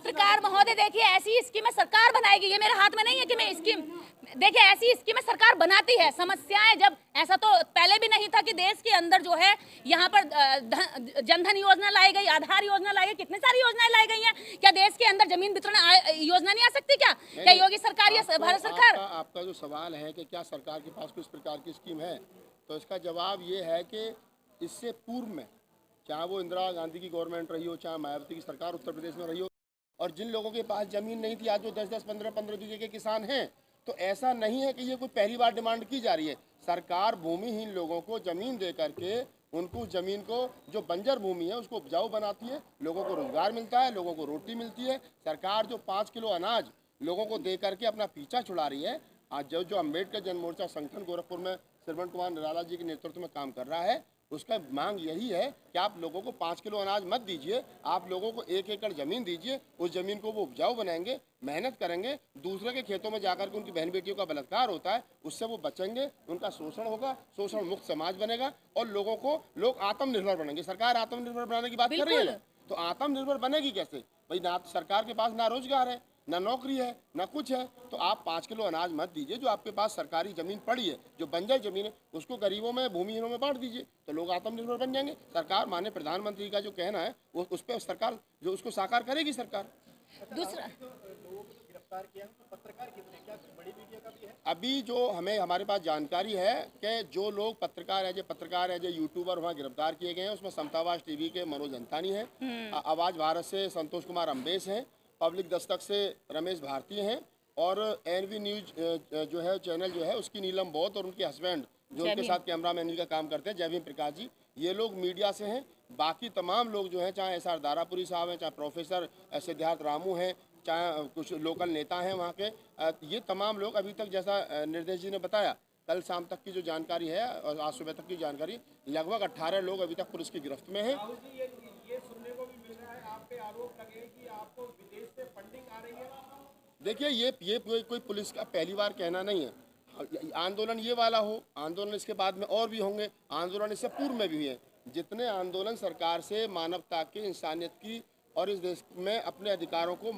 पत्रकार महोदय देखिए, ऐसी स्कीमें सरकार बनाएगी, ये मेरे हाथ में नहीं है कि मैं स्कीम, देखिए ऐसी स्कीमें सरकार बनाती है। समस्याएं जब, ऐसा तो पहले भी नहीं था कि देश के अंदर जो है यहाँ पर जनधन योजना लाई गई, आधार योजना लाई गई, कितनी सारी योजनाएं लाई गई हैं। क्या देश के अंदर जमीन वितरण योजना नहीं आ सकती क्या? क्या योगी सरकार या भारत सरकार? आपका जो सवाल है कि क्या सरकार के पास किस प्रकार की स्कीम है, तो इसका जवाब ये है कि इससे पूर्व में, चाहे वो इंदिरा गांधी की गवर्नमेंट रही हो, चाहे मायावती की सरकार उत्तर प्रदेश में रही हो, और जिन लोगों के पास ज़मीन नहीं थी, आज जो 10-10, 15-15 बीघे के किसान हैं, तो ऐसा नहीं है कि ये कोई पहली बार डिमांड की जा रही है। सरकार भूमिहीन लोगों को ज़मीन दे करके उनको ज़मीन को, जो बंजर भूमि है उसको उपजाऊ बनाती है, लोगों को रोजगार मिलता है, लोगों को रोटी मिलती है। सरकार जो 5 किलो अनाज लोगों को दे करके अपना पीछा छुड़ा रही है, आज जो अम्बेडकर जन मोर्चा संगठन गोरखपुर में श्रवण कुमार निराला जी के नेतृत्व में काम कर रहा है, उसका मांग यही है कि आप लोगों को 5 किलो अनाज मत दीजिए, आप लोगों को 1 एकड़ ज़मीन दीजिए। उस ज़मीन को वो उपजाऊ बनाएंगे, मेहनत करेंगे, दूसरे के खेतों में जाकर के उनकी बहन बेटियों का बलात्कार होता है, उससे वो बचेंगे, उनका शोषण होगा, शोषण मुक्त समाज बनेगा और लोग आत्मनिर्भर बनेंगे। सरकार आत्मनिर्भर बनाने की बात कर रही है ना, तो आत्मनिर्भर बनेगी कैसे भाई? ना सरकार के पास ना रोजगार है, ना नौकरी है, ना कुछ है, तो आप 5 किलो अनाज मत दीजिए। जो आपके पास सरकारी ज़मीन पड़ी है, जो बंजर ज़मीन है, उसको गरीबों में, भूमिहीनों में बांट दीजिए, तो लोग आत्मनिर्भर बन जाएंगे। सरकार, माननीय प्रधानमंत्री का जो कहना है, वो उस पर सरकार जो उसको साकार करेगी सरकार। दूसरा, अभी जो हमारे पास जानकारी है कि जो लोग पत्रकार है, जो यूट्यूबर वहाँ गिरफ्तार किए गए हैं, उसमें समतावास टीवी के मनोज अंतानी हैं, आवाज़ भारत से संतोष कुमार अम्बेस हैं, पब्लिक दस्तक से रमेश भारती हैं, और एनवी न्यूज जो है चैनल जो है उसकी नीलम बौद्ध और उनके हस्बैंड जो उनके साथ कैमरा मैन का काम करते हैं, जयभीम प्रकाश जी, ये लोग मीडिया से हैं। बाकी तमाम लोग जो हैं, चाहे SR दारापुरी साहब हैं, चाहे प्रोफेसर सिद्धार्थ रामू हैं, चाहे कुछ लोकल नेता हैं वहाँ के, ये तमाम लोग अभी तक, जैसा निर्देश जी ने बताया, कल शाम तक की जो जानकारी है और आज सुबह तक की जानकारी, लगभग 18 लोग अभी तक पुलिस की गिरफ्त में हैं। ये सुनने को भी मिल रहा है, आप पे आरोप लगे कि आपको विदेश से फंडिंग आ रही है। देखिए, ये कोई पुलिस का पहली बार कहना नहीं है। आंदोलन ये वाला हो, आंदोलन इसके बाद में और भी होंगे, आंदोलन इससे पूर्व में भी हुए। जितने आंदोलन सरकार से मानवता की, इंसानियत की और इस देश में अपने अधिकारों को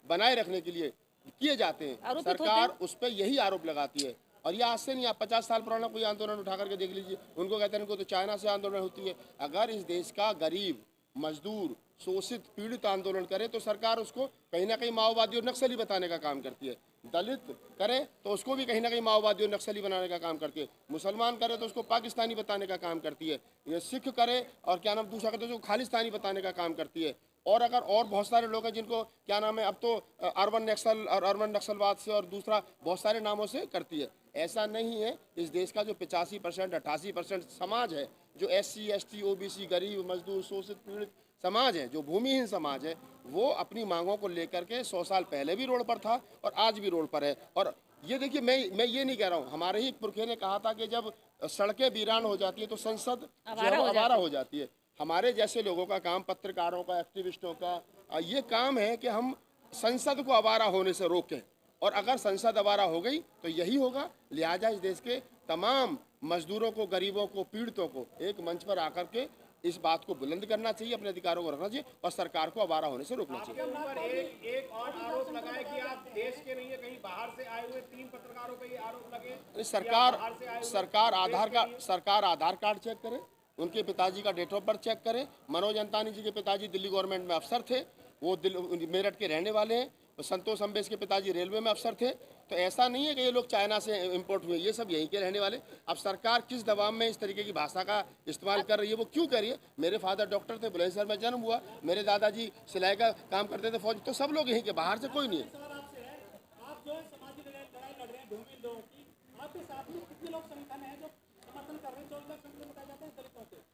बनाए रखने के लिए किए जाते हैं, सरकार उस पर यही आरोप लगाती है। और ये आज से नहीं, आप 50 साल पुराना कोई आंदोलन उठा करके देख लीजिए, उनको कहते हैं इनको तो चाइना से आंदोलन होती है। अगर इस देश का गरीब, मजदूर, शोषित, पीड़ित आंदोलन करे तो सरकार उसको कहीं ना कहीं माओवादी और नक्सली बताने का काम करती है। दलित करे तो उसको भी कहीं ना कहीं माओवादी और नक्सली बनाने का काम करती है। मुसलमान करे तो उसको पाकिस्तानी बताने का काम करती है। ये सिख करे और क्या नाम दूसरा करे तो उसको खालिस्तानी बताने का काम करती है। और अगर और बहुत सारे लोग हैं जिनको क्या नाम है, अब तो अर्बन नक्सल और अर्बन नक्सलवाद से और दूसरा बहुत सारे नामों से करती है। ऐसा नहीं है। इस देश का जो 85%, 88% समाज है, जो SC, ST, OBC, गरीब, मजदूर, शोषित, पीड़ित समाज है, जो भूमिहीन समाज है, वो अपनी मांगों को लेकर के 100 साल पहले भी रोड पर था और आज भी रोड पर है। और ये देखिए, मैं ये नहीं कह रहा हूँ, हमारे ही पुरखे ने कहा था कि जब सड़कें वीरान हो जाती है तो संसद आवारा हो जाती है। हमारे जैसे लोगों का काम, पत्रकारों का, एक्टिविस्टों का ये काम है कि हम संसद को आवारा होने से रोकें, और अगर संसद आवारा हो गई तो यही होगा। लिहाजा इस देश के तमाम मजदूरों को, गरीबों को, पीड़ितों को एक मंच पर आकर के इस बात को बुलंद करना चाहिए, अपने अधिकारों को रखना चाहिए और सरकार को आवारा होने से रोकना चाहिए। एक और आरोप लगा है कि आप देश के नहीं है, कहीं बाहर से आए हुए 3 पत्रकारों पे ये आरोप लगे। सरकार आधार कार्ड चेक करे, उनके पिताजी का डेट ऑफ बर्थ चेक करे। मनोज अंतानी जी के पिताजी दिल्ली गवर्नमेंट में अफसर थे, वो मेरठ के रहने वाले हैं। संतोष अम्बेस के पिताजी रेलवे में अफसर थे। तो ऐसा नहीं है कि ये लोग चाइना से इंपोर्ट हुए, ये सब यहीं के रहने वाले। अब सरकार किस दबाव में इस तरीके की भाषा का इस्तेमाल कर रही है, वो क्यों कर रही है? मेरे फादर डॉक्टर थे, बुलंदशहर में जन्म हुआ, मेरे दादाजी सिलाई का काम करते थे, फौज, तो सब लोग यहीं के, बाहर से कोई नहीं है।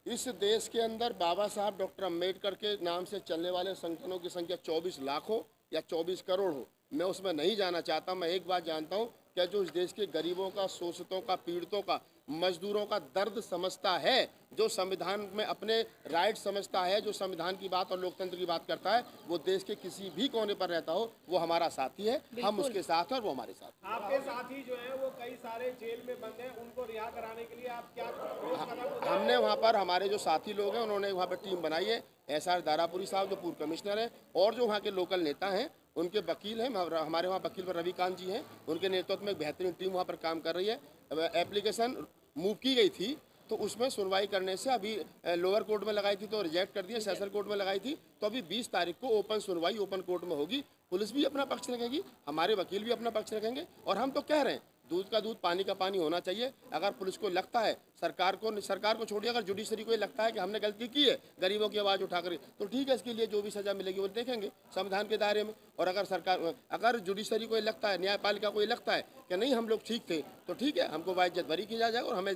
इस देश के अंदर बाबा साहब डॉक्टर अम्बेडकर के नाम से चलने वाले संगठनों की संख्या 24 लाख हो या 24 करोड़ हो, मैं उसमें नहीं जाना चाहता। मैं एक बात जानता हूँ कि जो इस देश के गरीबों का, शोषितों का, पीड़ितों का मजदूरों का दर्द समझता है, जो संविधान में अपने राइट समझता है, जो संविधान की बात और लोकतंत्र की बात करता है, वो देश के किसी भी कोने पर रहता हो, वो हमारा साथी है। हम उसके साथ हैं और वो हमारे साथ हैं। आपके साथी जो है वो कई सारे जेल में बंद हैं, उनको रिहा कराने के लिए आप क्या ठोस कदम उठाएंगे? हमने वहाँ पर हमारे जो साथी लोग हैं उन्होंने वहाँ पर टीम बनाई है। SR दारापुरी साहब जो पूर्व कमिश्नर हैं और जो वहाँ के लोकल नेता हैं, उनके वकील हैं, हमारे वहाँ वकील पर रविकांत जी हैं, उनके नेतृत्व में एक बेहतरीन टीम वहाँ पर काम कर रही है। एप्लीकेशन मूव की गई थी तो उसमें सुनवाई करने से अभी लोअर कोर्ट में लगाई थी तो रिजेक्ट कर दिया, सेशन कोर्ट में लगाई थी तो अभी 20 तारीख को ओपन सुनवाई ओपन कोर्ट में होगी। पुलिस भी अपना पक्ष रखेगी, हमारे वकील भी अपना पक्ष रखेंगे और हम तो कह रहे हैं दूध का दूध पानी का पानी होना चाहिए। अगर पुलिस को लगता है, सरकार को छोड़िए, अगर जुडिशरी को ये लगता है कि हमने गलती की है गरीबों की आवाज़ उठाकर, तो ठीक है, इसके लिए जो भी सज़ा मिलेगी वो देखेंगे संविधान के दायरे में। और अगर जुडिशरी को ये लगता है, न्यायपालिका को ये लगता है कि नहीं हम लोग ठीक थे, तो ठीक है, हमको बाइज्जत बरी किया जाएगा और हमें